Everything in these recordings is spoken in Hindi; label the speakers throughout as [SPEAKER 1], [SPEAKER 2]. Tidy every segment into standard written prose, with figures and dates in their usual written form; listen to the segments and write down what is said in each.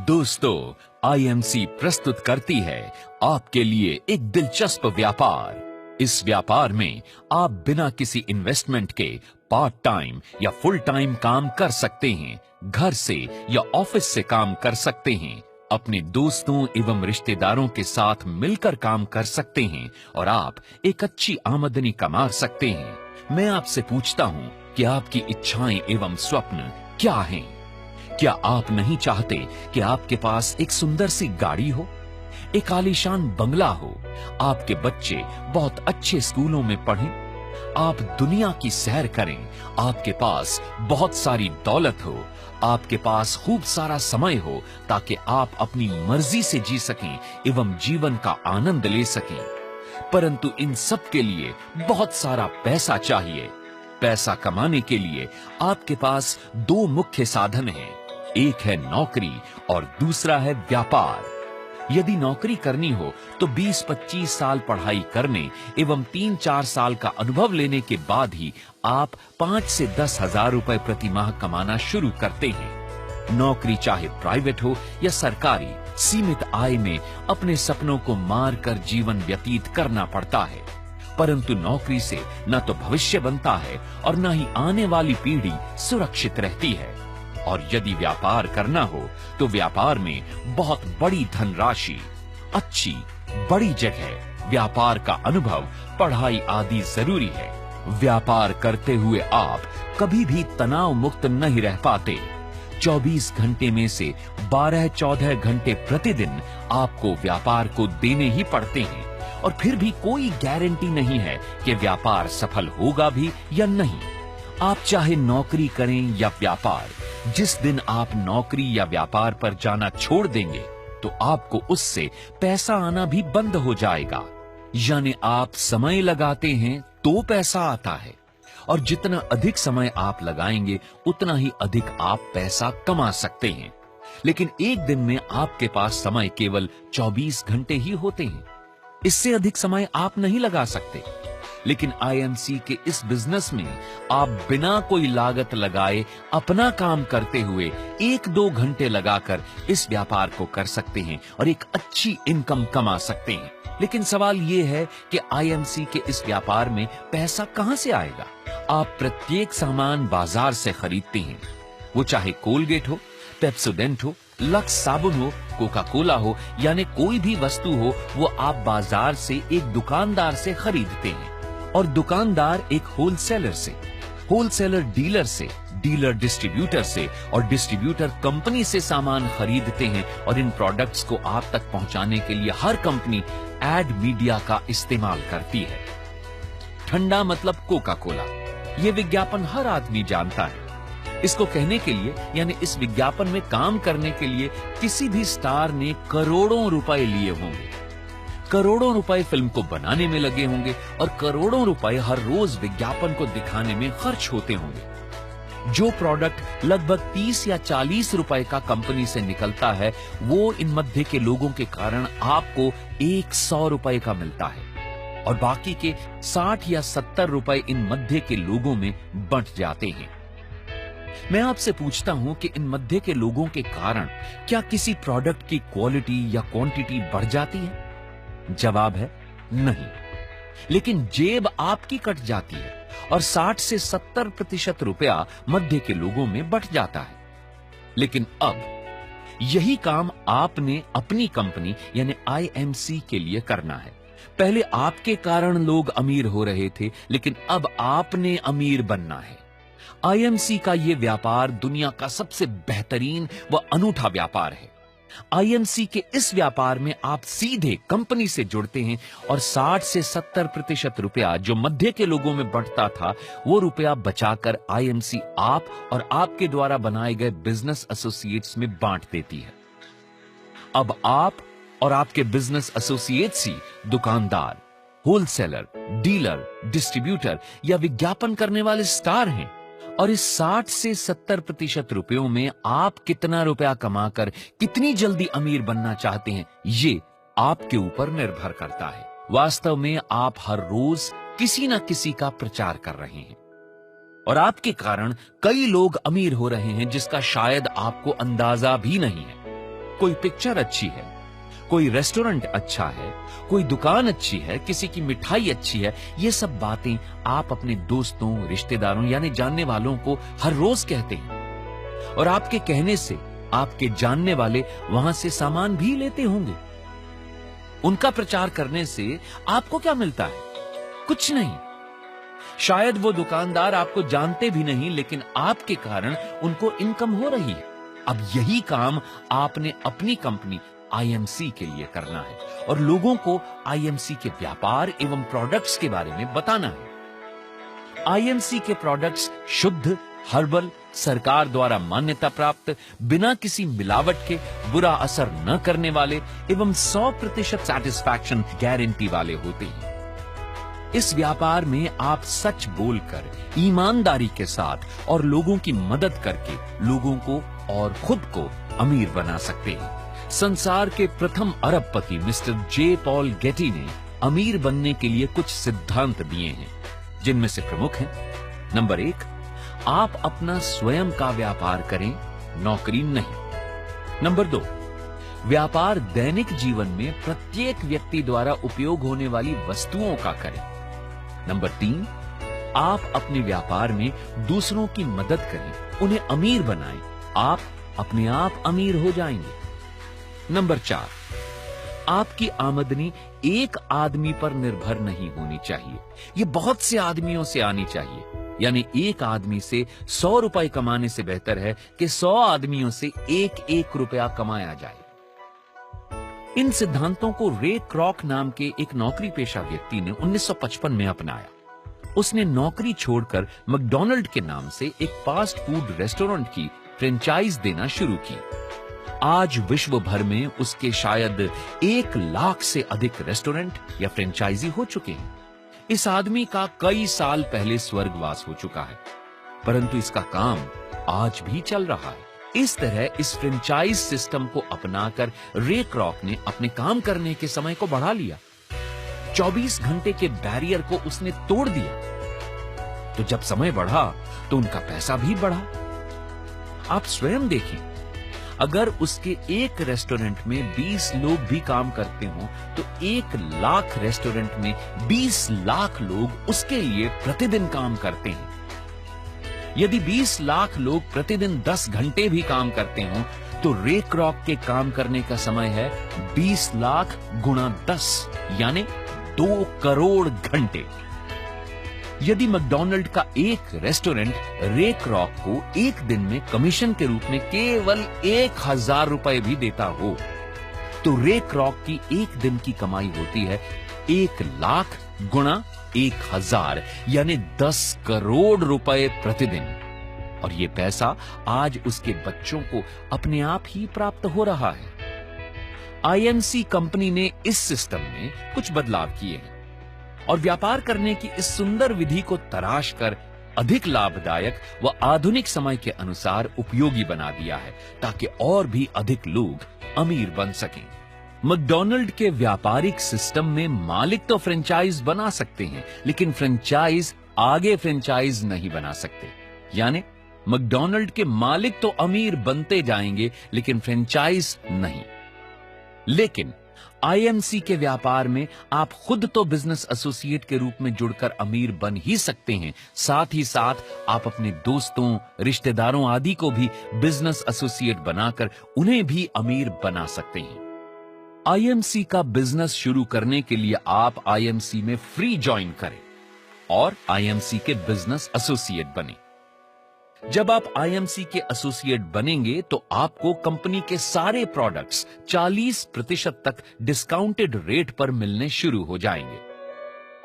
[SPEAKER 1] दोस्तों, आईएमसी प्रस्तुत करती है आपके लिए एक दिलचस्प व्यापार। इस व्यापार में आप बिना किसी इन्वेस्टमेंट के पार्ट टाइम या फुल टाइम काम कर सकते हैं, घर से या ऑफिस से काम कर सकते हैं, अपने दोस्तों एवं रिश्तेदारों के साथ मिलकर काम कर सकते हैं और आप एक अच्छी आमदनी कमा सकते हैं। मैं आपसे पूछता हूं कि आपकी इच्छाएं एवं स्वप्न क्या हैं? क्या आप नहीं चाहते कि आपके पास एक सुंदर सी गाड़ी हो, एक आलीशान बंगला हो, आपके बच्चे बहुत अच्छे स्कूलों में पढ़ें, आप दुनिया की सैर करें, आपके पास बहुत सारी दौलत हो, आपके पास खूब सारा समय हो ताकि आप अपनी मर्जी से जी सकें एवं जीवन का आनंद ले सकें। परंतु इन सब के लिए बहुत सारा पैसा चाहिए। पैसा कमाने के लिए आपके पास दो मुख्य साधन हैं, एक है नौकरी और दूसरा है व्यापार। यदि नौकरी करनी हो तो 20-25 साल पढ़ाई करने एवं 3-4 साल का अनुभव लेने के बाद ही आप 5 से 10 हजार रुपए प्रति माह कमाना शुरू करते हैं। नौकरी चाहे प्राइवेट हो या सरकारी, सीमित आय में अपने सपनों को मार कर जीवन व्यतीत करना पड़ता है। परंतु नौकरी से न तो भविष्य बनता है और न ही आने वाली पीढ़ी सुरक्षित रहती है। और यदि व्यापार करना हो तो व्यापार में बहुत बड़ी धनराशि, अच्छी बड़ी जगह, व्यापार का अनुभव, पढ़ाई आदि जरूरी है। व्यापार करते हुए आप कभी भी तनाव मुक्त नहीं रह पाते। 24 घंटे में से 12-14 घंटे प्रतिदिन आपको व्यापार को देने ही पड़ते हैं और फिर भी कोई गारंटी नहीं है कि व्यापार सफल होगा भी या नहीं। आप चाहे नौकरी करें या व्यापार, जिस दिन आप नौकरी या व्यापार पर जाना छोड़ देंगे तो आपको उससे पैसा आना भी बंद हो जाएगा। यानी आप समय लगाते हैं तो पैसा आता है और जितना अधिक समय आप लगाएंगे उतना ही अधिक आप पैसा कमा सकते हैं। लेकिन एक दिन में आपके पास समय केवल 24 घंटे ही होते हैं, इससे अधिक समय आप नहीं लगा सकते। लेकिन आईएमसी के इस बिजनेस में आप बिना कोई लागत लगाए अपना काम करते हुए 1-2 घंटे लगाकर इस व्यापार को कर सकते हैं और एक अच्छी इनकम कमा सकते हैं। लेकिन सवाल यह है कि आईएमसी के इस व्यापार में पैसा कहां से आएगा? आप प्रत्येक सामान बाजार से खरीदते हैं, वो चाहे कोलगेट हो, पेप्सोडेंट हो, लक्स साबुन हो, कोका कोला हो, यानी कोई भी वस्तु हो, वो आप बाजार से एक दुकानदार से खरीदते हैं और दुकानदार एक होलसेलर से, होलसेलर डीलर से, डीलर डिस्ट्रीब्यूटर से और डिस्ट्रीब्यूटर कंपनी से सामान खरीदते हैं और इन प्रोडक्ट्स को आप तक पहुंचाने के लिए हर कंपनी एड मीडिया का इस्तेमाल करती है। ठंडा मतलब कोका कोला, ये विज्ञापन हर आदमी जानता है। इसको कहने के लिए यानी इस विज्ञापन में काम करने के लिए किसी भी स्टार ने करोड़ों रुपए लिए होंगे, करोड़ों रुपए फिल्म को बनाने में लगे होंगे और करोड़ों रुपए हर रोज विज्ञापन को दिखाने में खर्च होते होंगे। जो प्रोडक्ट लगभग 30 या 40 रुपए का कंपनी से निकलता है वो इन मध्य के लोगों के कारण आपको 100 रुपए का मिलता है और बाकी के 60 या 70 रुपए इन मध्य के लोगों में बंट जाते हैं। मैं आपसे पूछता हूं कि इन मध्य के लोगों के कारण क्या किसी प्रोडक्ट की क्वालिटी या क्वांटिटी बढ़ जाती है? जवाब है नहीं। लेकिन जेब आपकी कट जाती है और 60 से 70% रुपया मध्य के लोगों में बंट जाता है। लेकिन अब यही काम आपने अपनी कंपनी यानी आईएमसी के लिए करना है। पहले आपके कारण लोग अमीर हो रहे थे, लेकिन अब आपने अमीर बनना है। आईएमसी का यह व्यापार दुनिया का सबसे बेहतरीन व अनूठा व्यापार है। आईएमसी के इस व्यापार में आप सीधे कंपनी से जुड़ते हैं और 60 से 70% रुपया जो मध्य के लोगों में बंटता था वो रुपया बचाकर आईएमसी आप और आपके द्वारा बनाए गए बिजनेस एसोसिएट्स में बांट देती है। अब आप और आपके बिजनेस एसोसिएट्स ही दुकानदार, होलसेलर, डीलर, डिस्ट्रीब्यूटर या विज्ञापन करने वाले स्टार हैं और इस 60 से 70% रुपयों में आप कितना रुपया कमाकर कितनी जल्दी अमीर बनना चाहते हैं ये आपके ऊपर निर्भर करता है। वास्तव में आप हर रोज किसी न किसी का प्रचार कर रहे हैं और आपके कारण कई लोग अमीर हो रहे हैं जिसका शायद आपको अंदाजा भी नहीं है। कोई पिक्चर अच्छी है, कोई रेस्टोरेंट अच्छा है, कोई दुकान अच्छी है, किसी की मिठाई अच्छी है, ये सब बातें आप अपने दोस्तों, रिश्तेदारों यानी जानने वालों को हर रोज कहते हैं और आपके कहने से आपके जानने वाले वहां से सामान भी लेते होंगे। उनका प्रचार करने से आपको क्या मिलता है? कुछ नहीं। शायद वो दुकानदार आपको जानते भी नहीं, लेकिन आपके कारण उनको इनकम हो रही है। अब यही काम आपने अपनी कंपनी आईएमसी के लिए करना है और लोगों को आईएमसी के व्यापार एवं प्रोडक्ट्स के बारे में बताना है। आईएमसी के प्रोडक्ट्स शुद्ध, हर्बल, सरकार द्वारा मान्यता प्राप्त, बिना किसी मिलावट के, बुरा असर न करने वाले एवं 100% सैटिस्फैक्शन गारंटी वाले होते हैं। इस व्यापार में आप सच बोलकर, ईमानदारी के साथ और लोगों की मदद करके लोगों को और खुद को अमीर बना सकते हैं। संसार के प्रथम अरबपति मिस्टर जे पॉल गेटी ने अमीर बनने के लिए कुछ सिद्धांत दिए हैं, जिनमें से प्रमुख हैं। नंबर 1, आप अपना स्वयं का व्यापार करें, नौकरी नहीं। नंबर 2, व्यापार दैनिक जीवन में प्रत्येक व्यक्ति द्वारा उपयोग होने वाली वस्तुओं का करें। नंबर 3, आप अपने व्यापार में दूसरों की मदद करें, उन्हें अमीर बनाएं, आप अपने आप अमीर हो जाएंगे। नंबर 4, आपकी आमदनी एक आदमी पर निर्भर नहीं होनी चाहिए, ये बहुत से आदमियों से आनी चाहिए। यानी एक आदमी से 100 रुपए कमाने से बेहतर है कि 100 आदमियों से एक रुपया कमाया जाए। इन सिद्धांतों को रे क्रॉक नाम के एक नौकरी पेशा व्यक्ति ने 1955 में अपनाया। उसने नौकरी छोड़कर मैकडॉनल्ड के नाम से एक फास्ट फूड रेस्टोरेंट की फ्रेंचाइज देना शुरू की। आज विश्व भर में उसके शायद 1 लाख से अधिक रेस्टोरेंट या फ्रेंचाइजी हो चुके हैं। इस आदमी का कई साल पहले स्वर्गवास हो चुका है, परंतु इसका काम आज भी चल रहा है। इस तरह इस फ्रेंचाइज सिस्टम को अपनाकर रे क्रॉक ने अपने काम करने के समय को बढ़ा लिया। 24 घंटे के बैरियर को उसने तोड़ दिया। तो जब समय बढ़ा तो उनका पैसा भी बढ़ा। आप स्वयं देखें, अगर उसके एक रेस्टोरेंट में 20 लोग भी काम करते हो तो 1 लाख रेस्टोरेंट में 20 लाख लोग उसके लिए प्रतिदिन काम करते हैं। यदि 20 लाख लोग प्रतिदिन 10 घंटे भी काम करते हो तो रे क्रॉक के काम करने का समय है 20 लाख गुणा 10 यानी 2 करोड़ घंटे। यदि मैकडॉनल्ड का एक रेस्टोरेंट रे क्रॉक को एक दिन में कमीशन के रूप में केवल 1000 रुपए भी देता हो तो रे क्रॉक की एक दिन की कमाई होती है 1 लाख गुणा 1000 यानी 10 करोड़ रुपए प्रतिदिन। और यह पैसा आज उसके बच्चों को अपने आप ही प्राप्त हो रहा है। आईएमसी कंपनी ने इस सिस्टम में कुछ बदलाव किए हैं और व्यापार करने की इस सुंदर विधि को तराश कर अधिक लाभदायक व आधुनिक समय के अनुसार उपयोगी बना दिया है ताकि और भी अधिक लोग अमीर बन सकें। मैकडॉनल्ड के व्यापारिक सिस्टम में मालिक तो फ्रेंचाइज बना सकते हैं, लेकिन फ्रेंचाइज आगे फ्रेंचाइज नहीं बना सकते। यानी मैकडॉनल्ड के मालिक तो अमीर बनते जाएंगे लेकिन फ्रेंचाइज नहीं। लेकिन आईएमसी के व्यापार में आप खुद तो बिजनेस एसोसिएट के रूप में जुड़कर अमीर बन ही सकते हैं, साथ ही साथ आप अपने दोस्तों, रिश्तेदारों आदि को भी बिजनेस एसोसिएट बनाकर उन्हें भी अमीर बना सकते हैं। आईएमसी का बिजनेस शुरू करने के लिए आप आईएमसी में फ्री ज्वाइन करें और आईएमसी के बिजनेस एसोसिएट बने। जब आप आईएमसी के एसोसिएट बनेंगे तो आपको कंपनी के सारे प्रोडक्ट्स 40% तक डिस्काउंटेड रेट पर मिलने शुरू हो जाएंगे।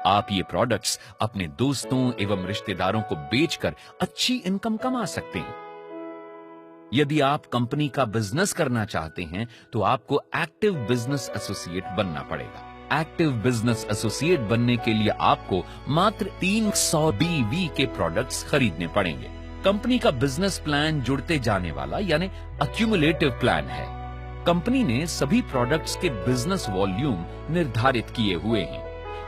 [SPEAKER 1] आप ये प्रोडक्ट्स अपने दोस्तों एवं रिश्तेदारों को बेचकर अच्छी इनकम कमा सकते हैं। यदि आप कंपनी का बिजनेस करना चाहते हैं तो आपको एक्टिव बिजनेस एसोसिएट बनना पड़ेगा। एक्टिव बिजनेस एसोसिएट बनने के लिए आपको मात्र 300 BV के प्रोडक्ट्स खरीदने पड़ेंगे। कंपनी का बिजनेस प्लान जुड़ते जाने वाला यानी अक्यूमुलेटिव प्लान है। कंपनी ने सभी प्रोडक्ट्स के बिजनेस वॉल्यूम निर्धारित किए हुए हैं।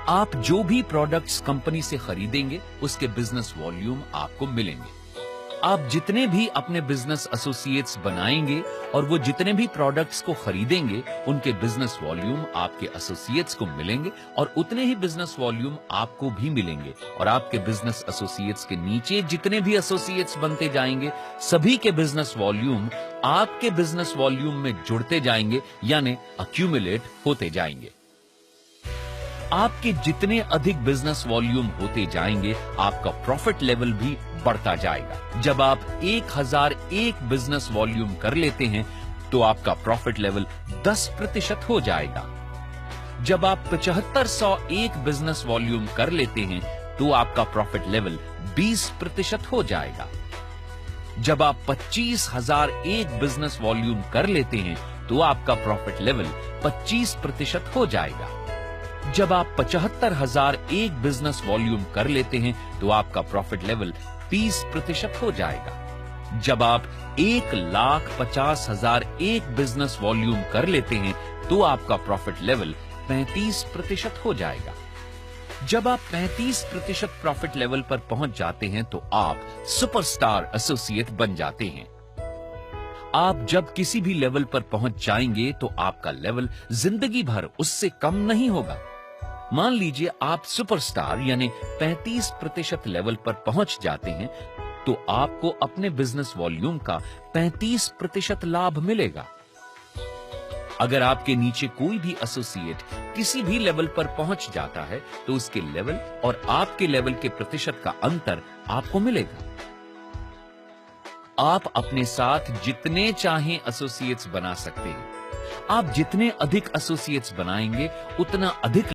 [SPEAKER 1] आप जो भी प्रोडक्ट्स कंपनी से खरीदेंगे उसके बिजनेस वॉल्यूम आपको मिलेंगे। आप जितने भी अपने बिजनेस एसोसिएट्स बनाएंगे और वो जितने भी प्रोडक्ट्स को खरीदेंगे, उनके बिजनेस वॉल्यूम आपके एसोसिएट्स को मिलेंगे और उतने ही बिजनेस वॉल्यूम आपको भी मिलेंगे। और आपके बिजनेस एसोसिएट्स के नीचे जितने भी एसोसिएट्स बनते जाएंगे, सभी के बिजनेस वॉल्यूम आपके बिजनेस वॉल्यूम में जुड़ते जाएंगे, यानी अक्यूमुलेट होते जाएंगे। आपके जितने अधिक बिजनेस वॉल्यूम होते जाएंगे, आपका प्रॉफिट लेवल भी बढ़ता जाएगा। जब आप 1001 बिजनेस वॉल्यूम कर लेते हैं, तो आपका प्रॉफिट लेवल 10% हो जाएगा। जब आप 7501 बिजनेस वॉल्यूम कर लेते हैं, तो आपका प्रॉफिट लेवल 20% हो जाएगा। जब आप 25001 बिजनेस वॉल्यूम कर लेते हैं, तो आपका प्रॉफिट लेवल 25% हो जाएगा। जब आप 75001 बिजनेस वॉल्यूम कर लेते हैं, तो आपका प्रॉफिट लेवल 30% हो जाएगा। जब आप 1,50,001 बिजनेस वॉल्यूम कर लेते हैं, तो आपका प्रॉफिट लेवल 35% हो जाएगा। जब आप 35% प्रॉफिट लेवल पर पहुंच जाते हैं, तो आप सुपरस्टार एसोसिएट बन जाते हैं। आप जब किसी भी लेवल पर पहुंच जाएंगे, तो आपका लेवल जिंदगी भर उससे कम नहीं होगा। मान लीजिए आप सुपरस्टार यानी 35% लेवल पर पहुंच जाते हैं, तो आपको अपने बिजनेस वॉल्यूम का 35% लाभ मिलेगा। अगर आपके नीचे कोई भी एसोसिएट किसी भी लेवल पर पहुंच जाता है, तो उसके लेवल और आपके लेवल के प्रतिशत का अंतर आपको मिलेगा। आप अपने साथ जितने चाहें एसोसिएट्स बना सकते हैं। आप जितने अधिक एसोसिएट्स बनाएंगे, उतना अधिक